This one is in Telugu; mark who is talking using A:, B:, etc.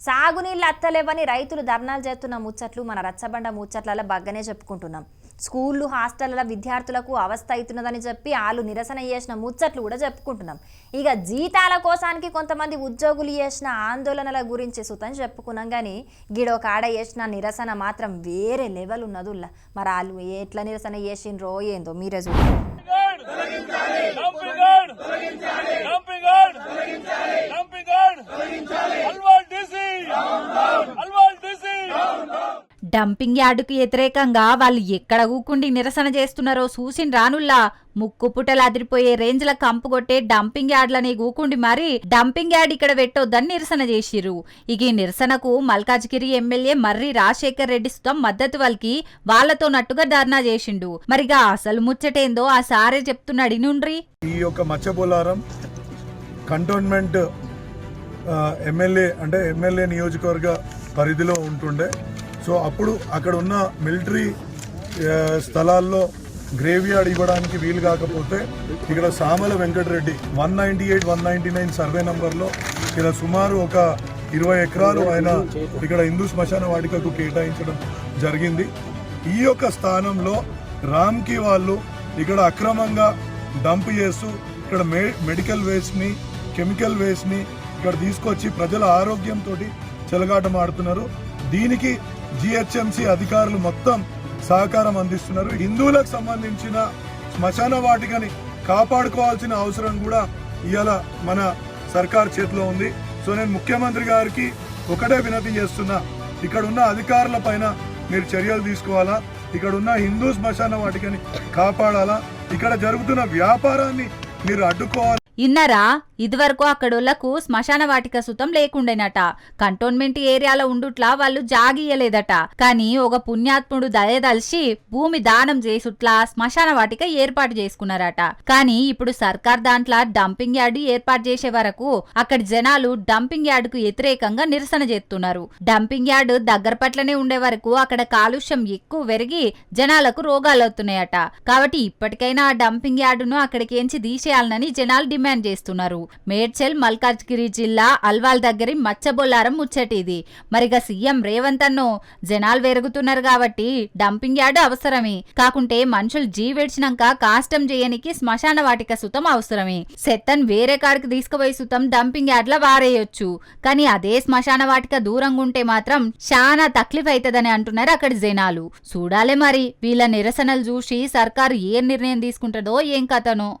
A: సాగునీళ్ళు అత్తలేవని రైతులు ధర్నాలు చేస్తున్న ముచ్చట్లు మన రచ్చబండ ముచ్చట్లలో బగ్గనే చెప్పుకుంటున్నాం. స్కూళ్ళు హాస్టళ్ల విద్యార్థులకు అవస్థ అవుతున్నదని చెప్పి వాళ్ళు నిరసన చేసిన ముచ్చట్లు కూడా చెప్పుకుంటున్నాం. ఇక జీతాల కోసానికి కొంతమంది ఉద్యోగులు చేసిన ఆందోళనల గురించి సుతం చెప్పుకున్నాం. కానీ గిడో కాడ చేసిన నిరసన మాత్రం వేరే లెవెల్ ఉన్నదుల్లా. మరి వాళ్ళు ఎట్లా నిరసన చేసిండ్రో ఏందో మీరే చూడండి.
B: డంపింగ్ యార్డుకు వ్యతిరేకంగా వాళ్ళు ఎక్కడ ఊకుండి నిరసన చేస్తున్నారో చూసిన రానుల్లా ముక్కు పుట్టలు అదిరిపోయే రేంజ్ల కంపు కొట్టే డంపింగ్ యార్డ్లని గూకుండి మరి డంపింగ్ యార్డ్ ఇక్కడ పెట్టొద్దని నిరసన చేసిర్రు. ఇక ఈ నిరసనకు మల్కాజ్గిరి ఎమ్మెల్యే మర్రి రాజశేఖర్ రెడ్డి సుతం మద్దతు వల్కి వాళ్లతో నట్టుగా ధర్నా చేసిండు. మరిగా అసలు ముచ్చటేందో ఆ సారే చెప్తున్నాడు. నుండ్రి
C: ఈ యొక్క మచ్చబోలారం కంటోన్మెంట్ ఎమ్మెల్యే నియోజకవర్గ పరిధిలో ఉంటుండే. సో అప్పుడు అక్కడ ఉన్న మిలిటరీ స్థలాల్లో గ్రేవ్ యార్డ్ ఇవ్వడానికి వీలు కాకపోతే ఇక్కడ సామల వెంకటరెడ్డి 198, 199 సర్వే నంబర్లో ఇక్కడ సుమారు ఒక 20 ఎకరాలు ఆయన ఇక్కడ హిందూ శ్మశాన వాటికకు కేటాయించడం జరిగింది. ఈ యొక్క స్థానంలో రామ్కి వాళ్ళు ఇక్కడ అక్రమంగా డంప్ చేస్తూ ఇక్కడ మెడికల్ వేస్ట్ని, కెమికల్ వేస్ట్ని ఇక్కడ తీసుకొచ్చి ప్రజల ఆరోగ్యంతో చెలగాటమాడుతున్నారు. దీనికి జిహెచ్ఎంసి అధికారులు మొత్తం సహకారం అందిస్తున్నారు. హిందువులకు సంబంధించిన శ్మశాన వాటికని కాపాడుకోవాల్సిన అవసరం కూడా ఇవాళ మన సర్కార్ చేతిలో ఉంది. సో నేను ముఖ్యమంత్రి గారికి ఒకటే వినతి చేస్తున్నా, ఇక్కడ ఉన్న అధికారుల పైన మీరు చర్యలు తీసుకోవాలా, ఇక్కడ ఉన్న హిందూ శ్మశాన వాటికని కాపాడాలా, ఇక్కడ జరుగుతున్న వ్యాపారాన్ని మీరు అడ్డుకోవాలి.
B: ఇన్నరా ఇదివరకు అక్కడోళ్లకు శ్మశాన వాటిక సుతం లేకుండేనట. కంటోన్మెంట్ ఏరియాలో ఉండుట్లా వాళ్ళు జాగియలేదట. కానీ ఒక పుణ్యాత్ముడు దయదలిసి భూమి దానం చేసుట్లా శ్మశాన వాటిక ఏర్పాటు చేసుకున్నారట. కానీ ఇప్పుడు సర్కార్ దాంట్లో డంపింగ్ యార్డు ఏర్పాటు చేసే వరకు అక్కడి జనాలు డంపింగ్ యార్డుకు వ్యతిరేకంగా నిరసన చేస్తున్నారు. డంపింగ్ యార్డు దగ్గర పట్లనే ఉండే వరకు అక్కడ కాలుష్యం ఎక్కువ పెరిగి జనాలకు రోగాలు అవుతున్నాయట. కాబట్టి ఇప్పటికైనా ఆ డంపింగ్ యార్డును అక్కడికేంచి తీసేయాలని జనాలు డిమాండ్ చేస్తున్నారు. మేడ్చల్ మల్కాజ్గిరి జిల్లా అల్వాల్ దగ్గరి మచ్చబొల్లారం ముచ్చటిది. మరిగా సీఎం రేవంత్ అన్నో జనాలు పెరుగుతున్నారు కాబట్టి డంపింగ్ యార్డు అవసరమే. కాకుంటే మనుషులు జీవిడ్చినాక కాష్టం చేయనికి శ్మశాన వాటిక సుతం అవసరమే. సెత్తన్ వేరే కాడికి తీసుకుపోయి సుతం డంపింగ్ యార్డ్ల వారేయొచ్చు. కానీ అదే శ్మశాన వాటిక దూరంగా ఉంటే మాత్రం చాలా తక్లీఫ్ అవుతుందని అంటున్నారు అక్కడి జనాలు. చూడాలే మరి వీళ్ళ నిరసనలు చూసి సర్కారు ఏ నిర్ణయం తీసుకుంటుందో ఏం కథనో.